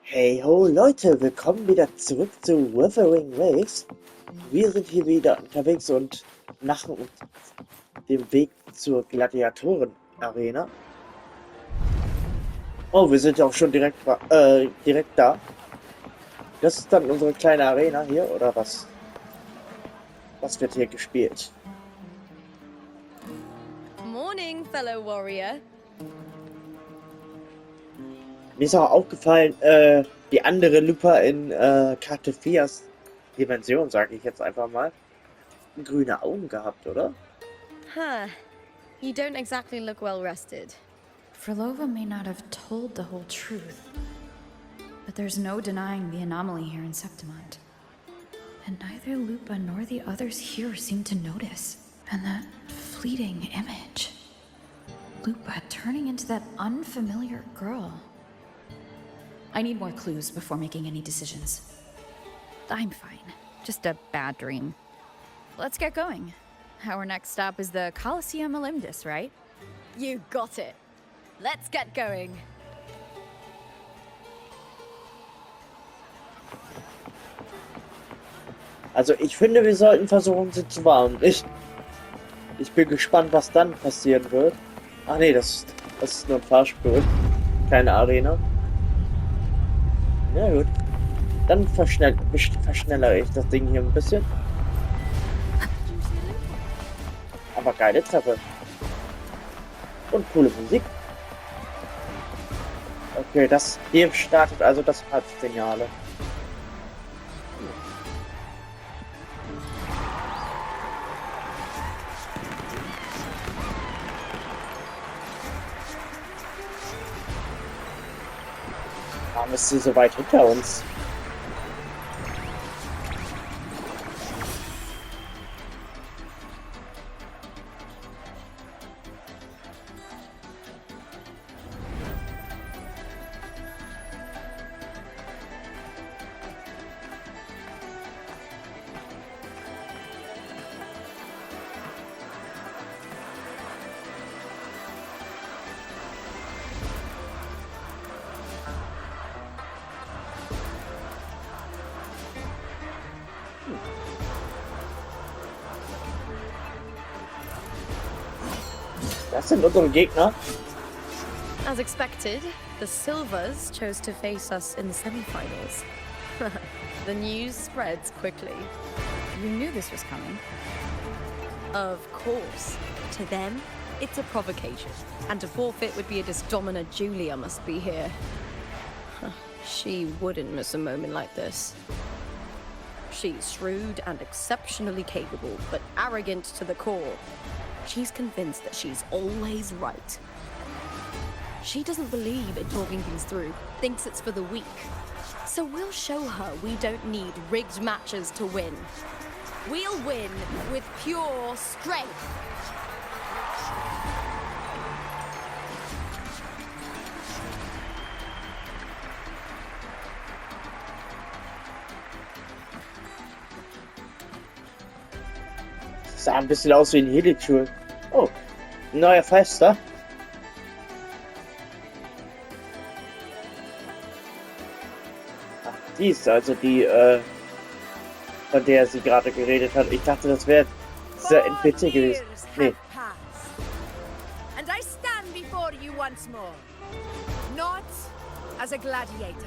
Hey ho Leute, willkommen wieder zurück zu Wuthering. Wir sind hier wieder unterwegs und machen uns den Weg zur Gladiatoren-Arena. Oh, wir sind ja auch schon direkt da. Das ist dann unsere kleine Arena hier, oder was? Was wird hier gespielt? Morning, fellow warrior. Mir ist auch aufgefallen, die andere Lupa in Karte 4's Dimension, sage ich jetzt einfach mal, grüne Augen gehabt, oder? Huh. You don't exactly look well rested. Frolova may not have told the whole truth, but there's no denying the anomaly here in Septimund. And neither Lupa nor the others here seem to notice. And that fleeting image. Lupa turning into that unfamiliar girl. I need more clues before making any decisions. I'm fine. Just a bad dream. Let's get going. Our next stop is the Colosseum Olympus, right? You got it. Let's get going. Also ich finde, wir sollten versuchen, sie zu warnen. Ich bin gespannt, was dann passieren wird. Ach nee, das ist nur ein Fahrstuhl. Keine Arena. Na gut. Dann verschnellere ich das Ding hier ein bisschen. Aber geile Treppe. Und coole Musik. Okay, hier startet also das Halbfinale. Warum ist sie so weit hinter uns? Das sind unsere Gegner. As expected, the Silvers chose to face us in the semifinals. The news spreads quickly. You knew this was coming. Of course. To them, it's a provocation. And to forfeit would be a disdominant Julia must be here. She wouldn't miss a moment like this. She's shrewd and exceptionally capable, but arrogant to the core. She's convinced that she's always right. She doesn't believe in talking things through, thinks it's for the weak. So we'll show her we don't need rigged matches to win. We'll win with pure strength. Das sah ein bisschen aus wie ein Helixschul. Oh, ein neuer Fester. Ach, die ist also die, von der sie gerade geredet hat. Ich dachte, das wäre dieser NPC gewesen. Nee. And I stand before you once more, not as a gladiator,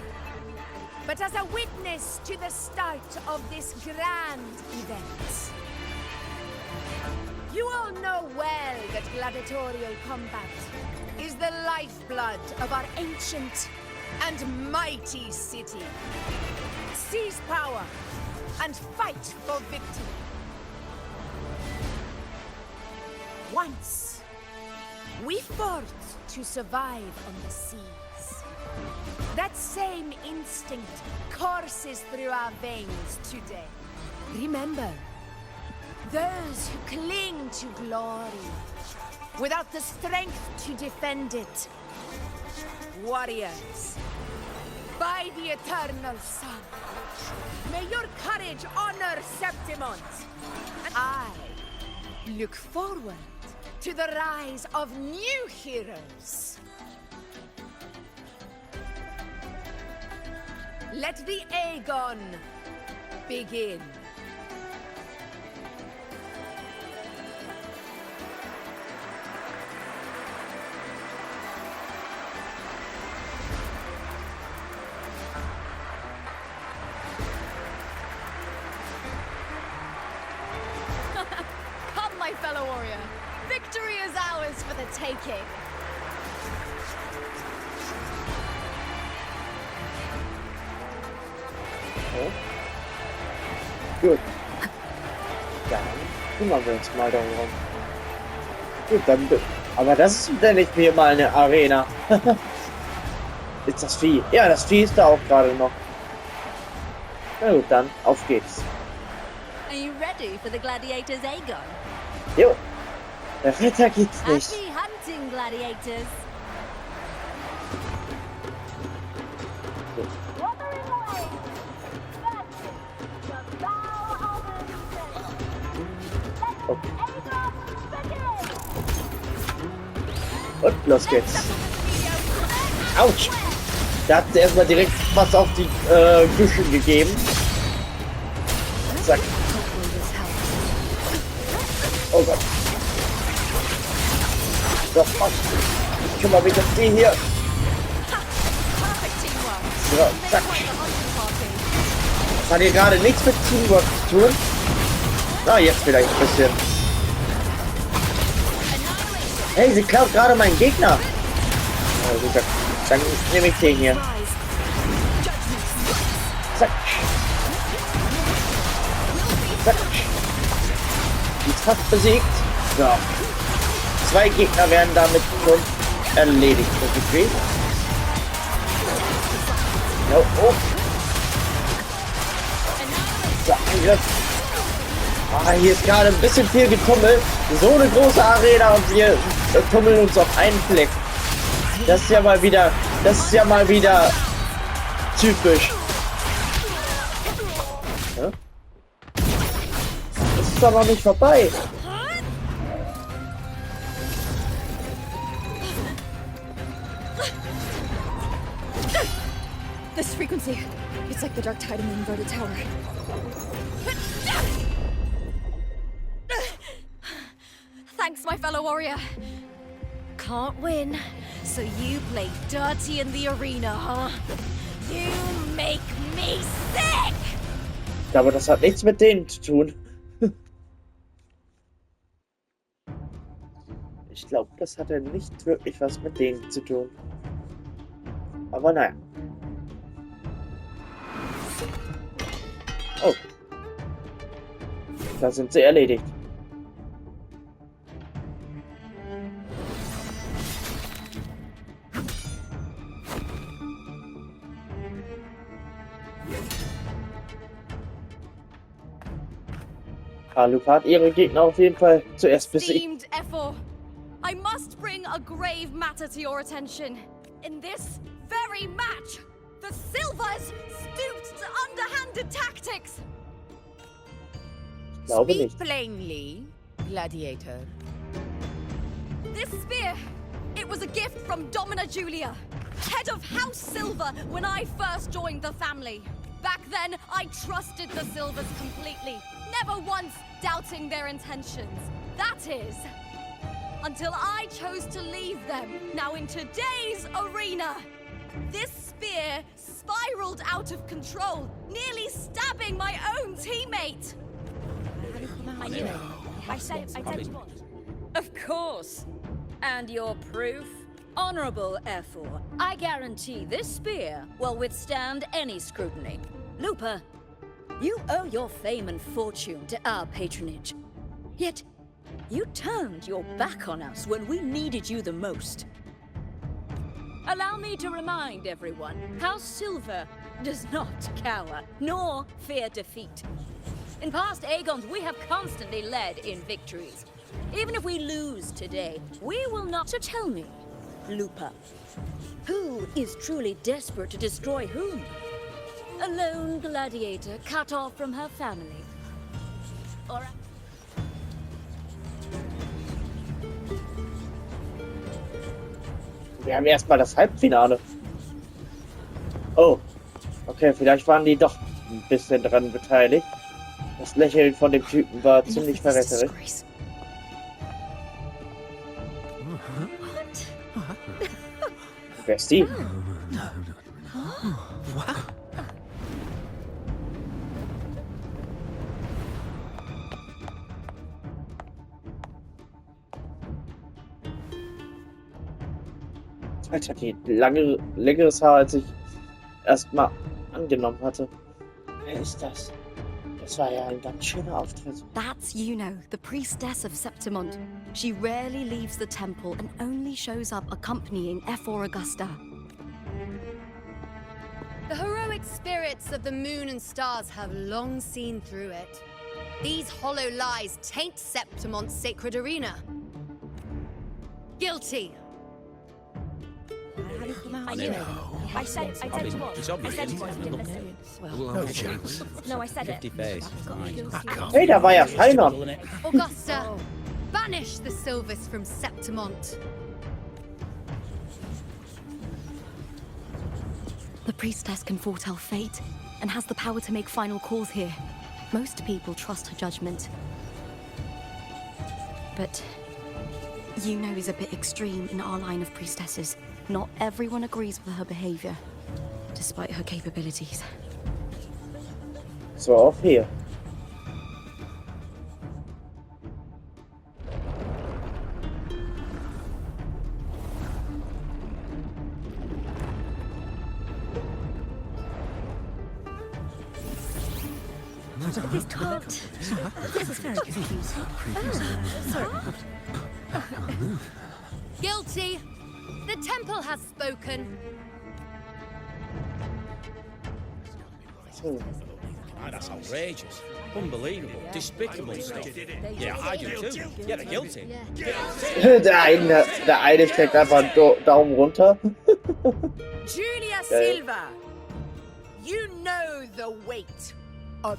but as a witness to the start of this grand event. You all know well that gladiatorial combat is the lifeblood of our ancient and mighty city. Seize power and fight for victory. Once, we fought to survive on the seas. That same instinct courses through our veins today. Remember, those who cling to glory without the strength to defend it. Warriors, by the eternal sun, may your courage honor Septimund. I look forward to the rise of new heroes. Let the Aegon begin. Come, my fellow warrior. Victory is ours for the taking. Oh. Gut. Dann kümmern wir uns mal darum. Gut, dann. Aber das ist denn nicht wie mal eine Arena. Ist das Vieh? Ja, das Vieh ist da auch gerade noch. Na gut, dann auf geht's. Are you ready for the gladiators, Aegon? Jo. Der Ritter geht's nicht. Happy hunting, gladiators. Okay. Und los geht's. Autsch! Da hat sie erstmal direkt was auf die Büsche gegeben. Zack. Oh Gott. So, ich kümmere mich um die hier. So, zack. Das hat hier gerade nichts mit Teamwork zu tun. Ah, jetzt vielleicht ein bisschen. Hey, sie klaut gerade meinen Gegner. Oh, super. Dann nehme ich den hier. Zack. Zack. Die ist fast besiegt. So. 2 Gegner werden damit schon erledigt. Okay. No, oh. So, Angriff. Ah, hier ist gerade ein bisschen viel getummelt. So eine große Arena und wir tummeln uns auf einen Fleck. Das ist ja mal wieder typisch. Ja? Das ist doch noch nicht vorbei. This frequency, it's like the dark tide in the inverted tower. Thanks, my fellow warrior. Can't win, so you play dirty in the arena, huh? You make me sick! Aber das hat nichts mit denen zu tun. Ich glaube, das hatte nicht wirklich was mit denen zu tun. Aber naja. Oh. Da sind sie erledigt. Lupa hat ihre Gegner auf jeden Fall zuerst besiegt. Esteemed Ephor, I must bring a grave matter to your attention. In this very match, the Silvers stooped to underhanded tactics. Ich glaube Speak nicht. plainly, gladiator. This spear, it was a gift from Domina Julia, head of House Silver when I first joined the family. Back then, I trusted the Silvers completely, never once doubting their intentions. That is, until I chose to leave them. Now in today's arena, this spear spiraled out of control, nearly stabbing my own teammate. I knew it. I said it. Of course. And your proof? Honorable Ephor, I guarantee this spear will withstand any scrutiny. Lupa, you owe your fame and fortune to our patronage. Yet, you turned your back on us when we needed you the most. Allow me to remind everyone, House Silver does not cower, nor fear defeat. In past Aegons, we have constantly led in victories. Even if we lose today, we will not. So tell me, Lupa, who is truly desperate to destroy whom? A lone gladiator cut off from her family? Or Wir haben erstmal das Halbfinale. Oh. Okay, vielleicht waren die doch ein bisschen dran beteiligt. Das Lächeln von dem Typen war ziemlich verräterisch. Wer ist die? Alter, die längeres Haar, als ich erstmal angenommen hatte. Wer ist das? Das war ja ein ganz schöner Auftritt. That's Yuno, the priestess of Septimont. She rarely leaves the temple and only shows up accompanying Ephor Augusta. The heroic spirits of the moon and stars have long seen through it. These hollow lies taint Septimont's sacred arena. Guilty. I said it was. I said it was. You didn't listen. No chance. No, I said it. Hey, da war ja Feinern. Augusta, banish the Silvers from Septimont. The priestess can foretell fate and has the power to make final calls here. Most people trust her judgment. But Yuno is a bit extreme in our line of priestesses. Not everyone agrees with her behavior, despite her capabilities. So auch hier. This can't. This is very confusing. Sorry. Guilty. The temple has spoken. That's outrageous. Unbelievable. Despicable stuff. Yeah, I do too. Yeah, they're guilty. Der eine steckt einfach einen Daumen runter. Julia Silva, you know the weight of...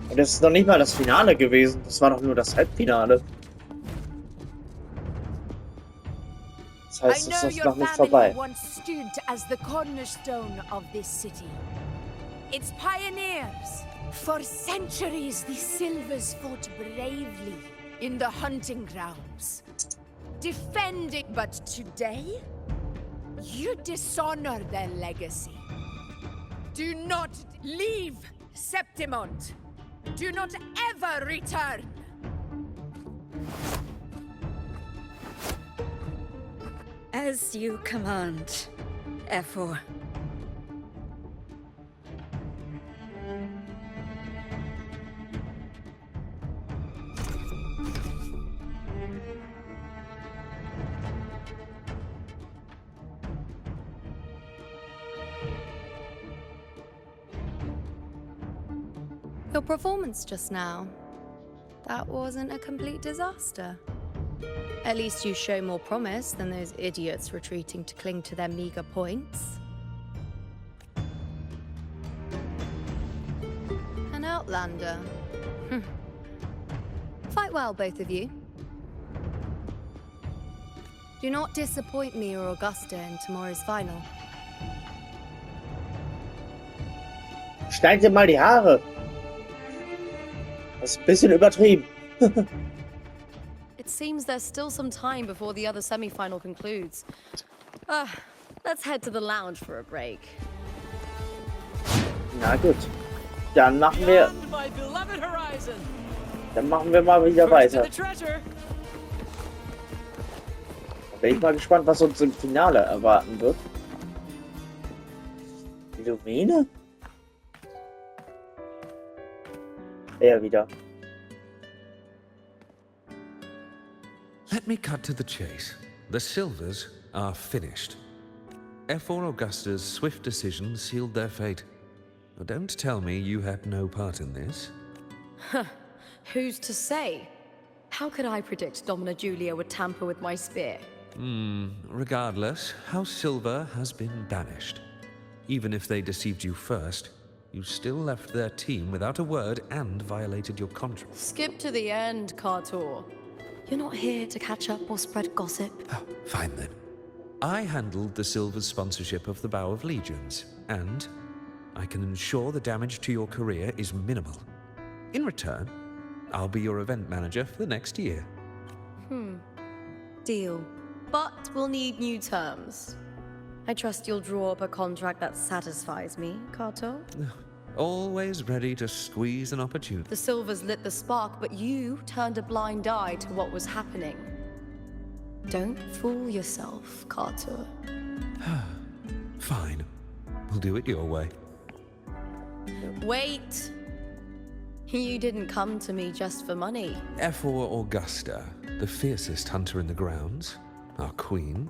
Und das ist noch nicht mal das Finale gewesen. Das war doch nur das Halbfinale. Das heißt, es ist noch nicht vorbei. once stood as the cornerstone of this city. Its pioneers. For centuries, the Silvers fought bravely in the hunting grounds, defending. But today, you dishonor their legacy. Do not leave Septimont. Do not ever return. As you command, Ephor. Your performance just now, that wasn't a complete disaster. At least you show more promise than those idiots retreating to cling to their meager points. An outlander. Fight well, both of you. Do not disappoint me or Augusta in tomorrow's final. Schneid dir mal die Haare. Das ist ein bisschen übertrieben. It seems there's still some time before the other semi-final concludes. Let's head to the lounge for a break. Na gut. Dann machen wir mal wieder weiter. Da bin ich mal gespannt, was uns im Finale erwarten wird. Illumine? Er wieder. Let me cut to the chase. The Silvers are finished. Ephor Augusta's swift decision sealed their fate. Now, don't tell me you had no part in this. Who's to say? How could I predict Domina Julia would tamper with my spear? Regardless, House Silver has been banished. Even if they deceived you first, you still left their team without a word and violated your contract. Skip to the end, Kartor. You're not here to catch up or spread gossip. Oh, fine then. I handled the Silver's sponsorship of the Bow of Legions, and I can ensure the damage to your career is minimal. In return, I'll be your event manager for the next year. Deal. But we'll need new terms. I trust you'll draw up a contract that satisfies me, Kato. Always ready to squeeze an opportunity. The Silvers lit the spark, but you turned a blind eye to what was happening. Don't fool yourself, Kato. Fine. We'll do it your way. Wait! You didn't come to me just for money. Ephor Augusta, the fiercest hunter in the grounds, our queen.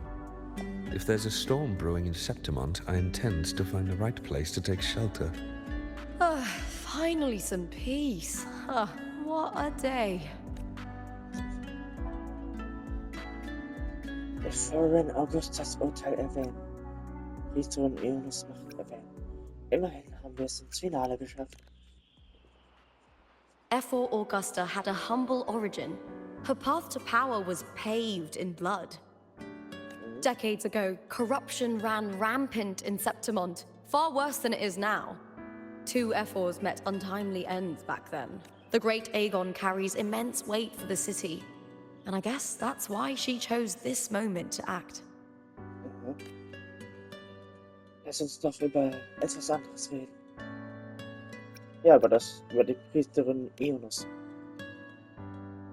If there's a storm brewing in Septimont, I intend to find the right place to take shelter. Finally some peace. What a day. Bevor Augustas Urteil erwähnen. Priesterin Eonos Macht erwähnen. Immerhin haben wir es ins Finale geschafft. Ephor Augusta had a humble origin. Her path to power was paved in blood. Decades ago, corruption ran rampant in Septimont, far worse than it is now. 2 Ephors met untimely ends back then. The great Aegon carries immense weight for the city, and I guess that's why she chose this moment to act. Lass uns doch über etwas anderes reden. Ja, über die Priesterin Eonos.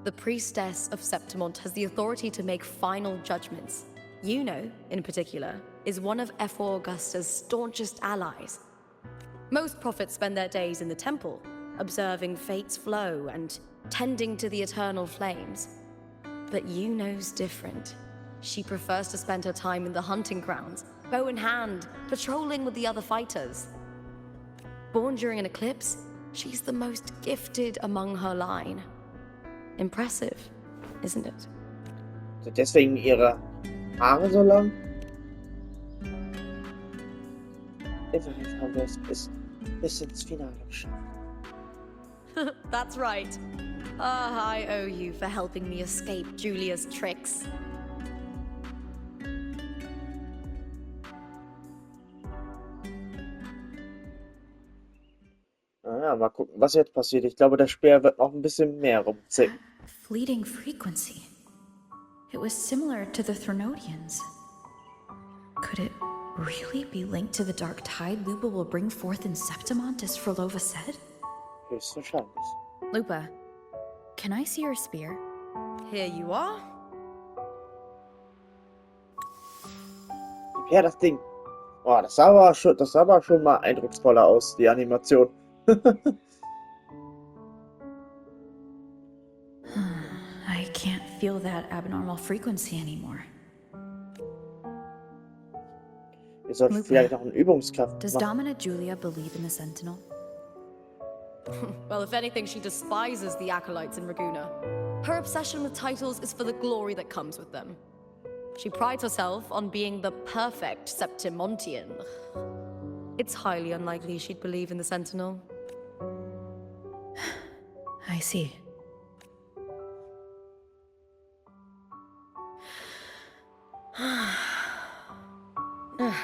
The priestess of Septimont has the authority to make final judgments. Yuno, in particular, is one of Ephor Augusta's staunchest allies. Most prophets spend their days in the temple, observing fate's flow and tending to the eternal flames. But Yuno's different. She prefers to spend her time in the hunting grounds, bow in hand, patrolling with the other fighters. Born during an eclipse, she's the most gifted among her line. Impressive, isn't it? Sind deswegen ihre Haare so lang? Immerhin haben wir es bis ins Finale geschafft. That's right. I owe you for helping me escape Julia's tricks. Naja, mal gucken, was jetzt passiert. Ich glaube, der Speer wird noch ein bisschen mehr rumzicken. Fleeting frequency. It was similar to the Threnodians. Could it really be linked to the dark tide Lupa will bring forth in Septimont, as Frolova said? Höchstwahrscheinlich. Lupa, can I see your spear? Here you are. Ja, das Ding. Oh, das sah aber schon mal eindrucksvoller aus, die Animation. I can't feel that abnormal frequency anymore. Wir sollten vielleicht noch einen Übungskampf Does machen. Domina Julia believe in the Sentinel? Well, if anything, she despises the acolytes in Raguna. Her obsession with titles is for the glory that comes with them. She prides herself on being the perfect Septimontian. It's highly unlikely she'd believe in the Sentinel. I see.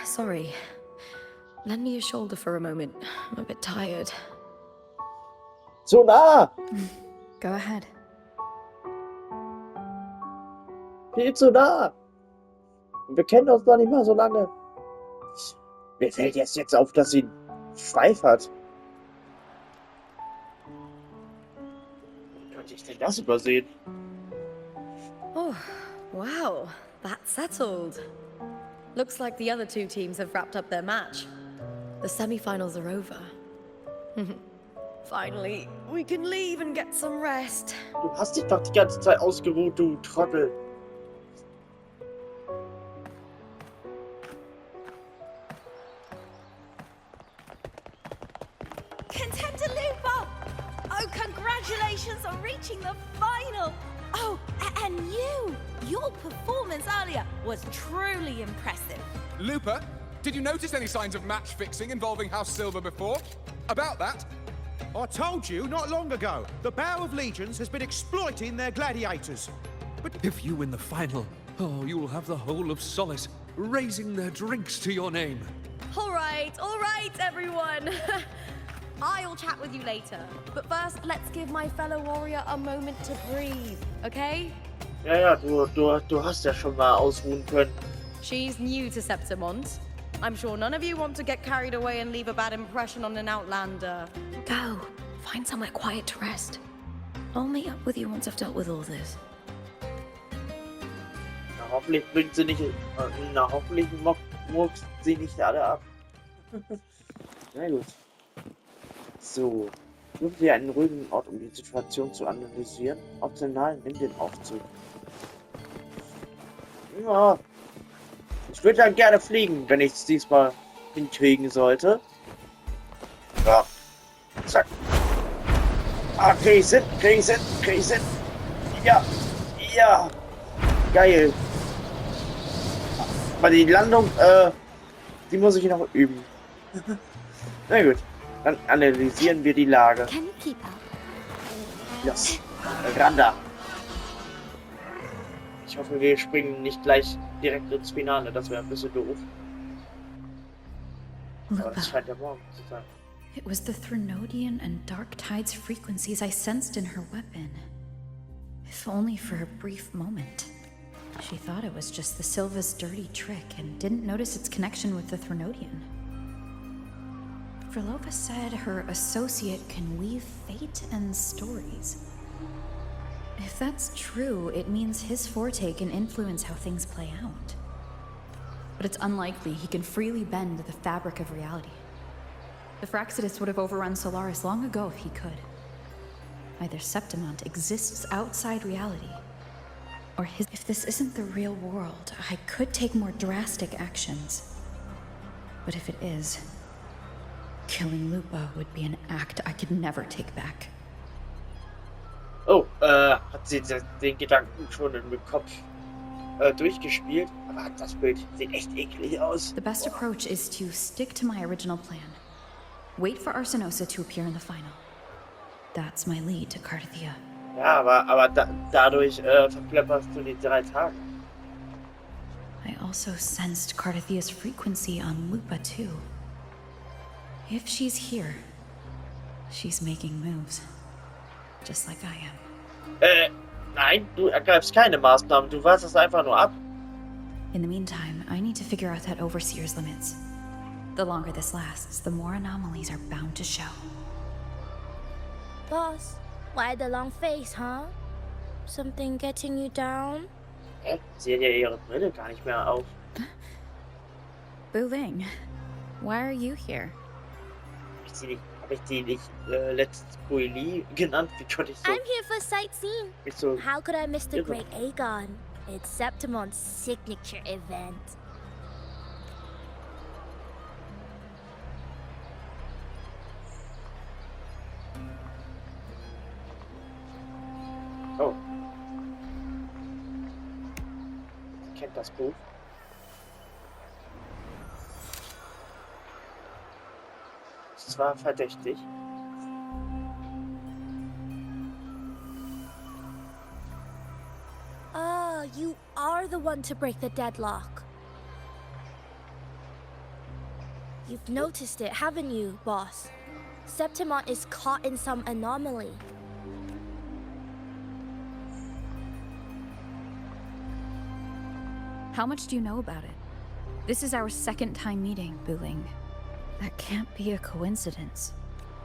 Sorry. Lend me your shoulder for a moment. I'm a bit tired. Zu nah! Go ahead. Viel zu nah! Wir kennen uns noch nicht mal so lange. Mir fällt jetzt auf, dass sie einen Schweif hat. Wie könnte ich denn das übersehen? Oh, wow. That's settled. Looks like the other 2 teams have wrapped up their match. The semi-finals are over. Finally, we can leave and get some rest. Du hast dich doch die ganze Zeit ausgeruht, du Trottel. Contender Lupa! Oh, congratulations on reaching the final! Oh, and your performance earlier was truly impressive. Lupa, did you notice any signs of match fixing involving House Silver before? About that? I told you not long ago, the Bow of Legions has been exploiting their gladiators. But if you win the final, oh, you'll have the whole of Solace. raising their drinks to your name. All right, everyone. I'll chat with you later. But first, let's give my fellow warrior a moment to breathe, okay? Ja, du hast ja schon mal ausruhen können. She's new to Septimont. I'm sure none of you want to get carried away and leave a bad impression on an outlander. Go. Find somewhere quiet to rest. I'll meet up with you once I've dealt with all this. Na, hoffentlich bringt sie nicht. Na, hoffentlich murkst sie nicht alle ab. Na gut. So. Suchen wir einen ruhigen Ort, um die Situation zu analysieren. Optional nimm den Aufzug. Ja. Ich würde dann gerne fliegen, wenn ich es diesmal hinkriegen sollte. Ja. Zack. Ah, krieg ich hin. Ja. Ja. Geil. Aber die Landung, die muss ich noch üben. Na gut. Dann analysieren wir die Lage. Can you keep up? Yes. Randa. Ich hoffe, wir springen nicht gleich direkt ins Finale. Das wäre ein bisschen doof. Aber das scheint ja morgen zu sein. It was the Threnodian and Dark Tide's frequencies I sensed in her weapon. If only for a brief moment. She thought it was just the Silva's dirty trick and didn't notice its connection with the Threnodian. Verlova said her associate can weave fate and stories. If that's true, it means his forte can influence how things play out. But it's unlikely he can freely bend the fabric of reality. The Fraxidus would have overrun Solaris long ago if he could. Either Septimont exists outside reality, or if this isn't the real world, I could take more drastic actions. But if it is, killing Lupa would be an act I could never take back. Oh, hat sie den Gedanken schon im Kopf durchgespielt? Aber das Bild sieht echt eklig aus. The best approach is to stick to my original plan. Wait for Arsenosa to appear in the final. That's my lead to Carthia. Ja, aber dadurch verplepperst du die 3 Tage. I also sensed Carthia's frequency on Lupa too. If she's here, she's making moves. Just like I am. Nein, du ergreifst keine Maßnahmen, du wartest einfach nur ab. In the meantime, I need to figure out that Overseer's limits. The longer this lasts, the more anomalies are bound to show. Boss, why the long face, huh? Something getting you down? Sie hat ja ihre Brille gar nicht mehr auf. Wuthering, why are you here? Habe ich die nicht letztes Buili genannt? Wie konnte ich so... I'm here for sightseeing. So How could I miss the irre. Great Aegon? It's Septimon's signature event. Oh. Kennt das Buch? Das war verdächtig. Ah, you are the one to break the deadlock. You've noticed it, haven't you, boss? Septimont is caught in some anomaly. How much do you know about it? This is our second time meeting, Wuthering. That can't be a coincidence.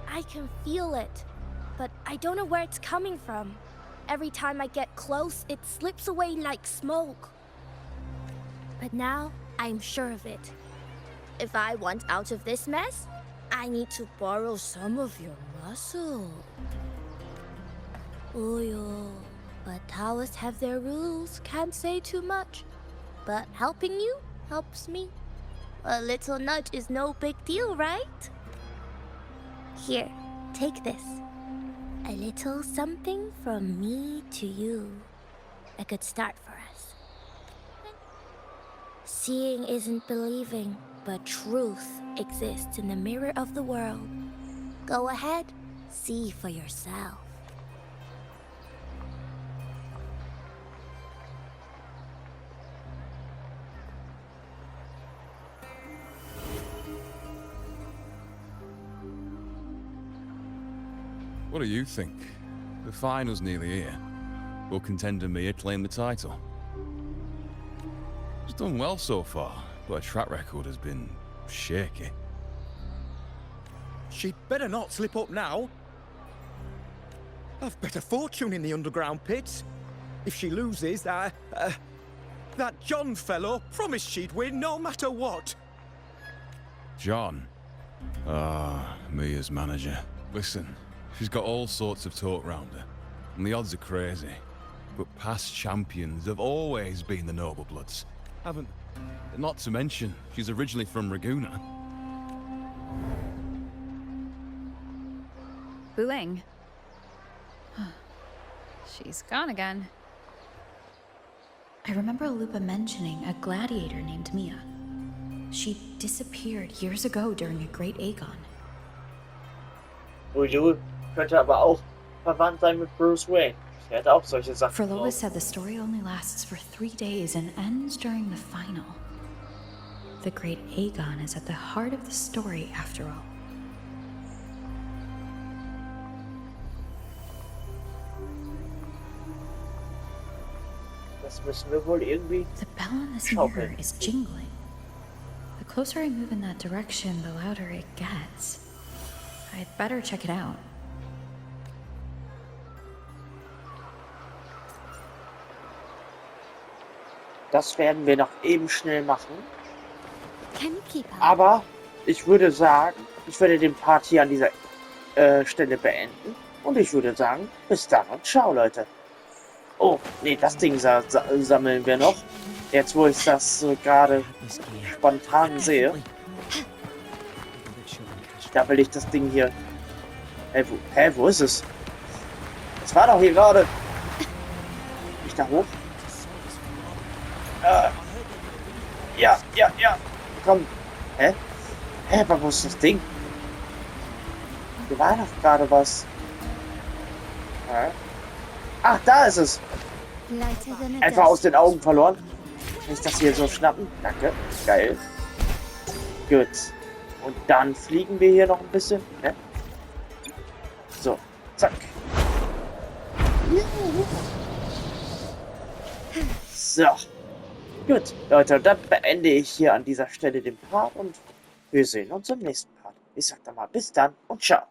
I can feel it, but I don't know where it's coming from. Every time I get close, it slips away like smoke. But now, I'm sure of it. If I want out of this mess, I need to borrow some of your muscle. Oyo, but Taoists have their rules, can't say too much. But helping you helps me. A little nudge is no big deal, right? Here, take this. A little something from me to you. A good start for us. Seeing isn't believing, but truth exists in the mirror of the world. Go ahead, see for yourself. What do you think? The final's nearly here. Will contender Mia claim the title? She's done well so far, but her track record has been shaky. She'd better not slip up now. I've bet a fortune in the underground pits. If she loses, that John fellow promised she'd win no matter what. John? Ah, Mia's manager. Listen, she's got all sorts of talk round her, and the odds are crazy. But past champions have always been the noble bloods. Haven't... Not to mention, she's originally from Raguna. Wuthering. She's gone again. I remember Lupa mentioning a gladiator named Mia. She disappeared years ago during a great Aegon. Uju könnte aber auch verwandt sein mit Bruce Wayne. Er hat auch solche Sachen. Frolova said the story only lasts for 3 days and ends during the final. The great Aegon is at the heart of the story after all. Das müssen wir wohl irgendwie. The bell on this mirror is jingling. The closer I move in that direction, the louder it gets. I'd better check it out. Das werden wir noch eben schnell machen. Can you keep up? Aber ich würde sagen, ich werde den Part hier an dieser Stelle beenden. Und ich würde sagen, bis dann und ciao, Leute. Oh, nee, das Ding sammeln wir noch. Jetzt, wo ich das gerade spontan sehe. Da will ich das Ding hier... wo ist es? Es war doch hier gerade. Nicht da hoch? Ja. Komm. Aber wo ist das Ding? Hier war doch gerade was. Ach, da ist es. Einfach aus den Augen verloren. Kann ich das hier so schnappen? Danke. Geil. Gut. Und dann fliegen wir hier noch ein bisschen. Ne? So. Zack. So. Gut, Leute, dann beende ich hier an dieser Stelle den Part und wir sehen uns im nächsten Part. Ich sag dann mal bis dann und ciao.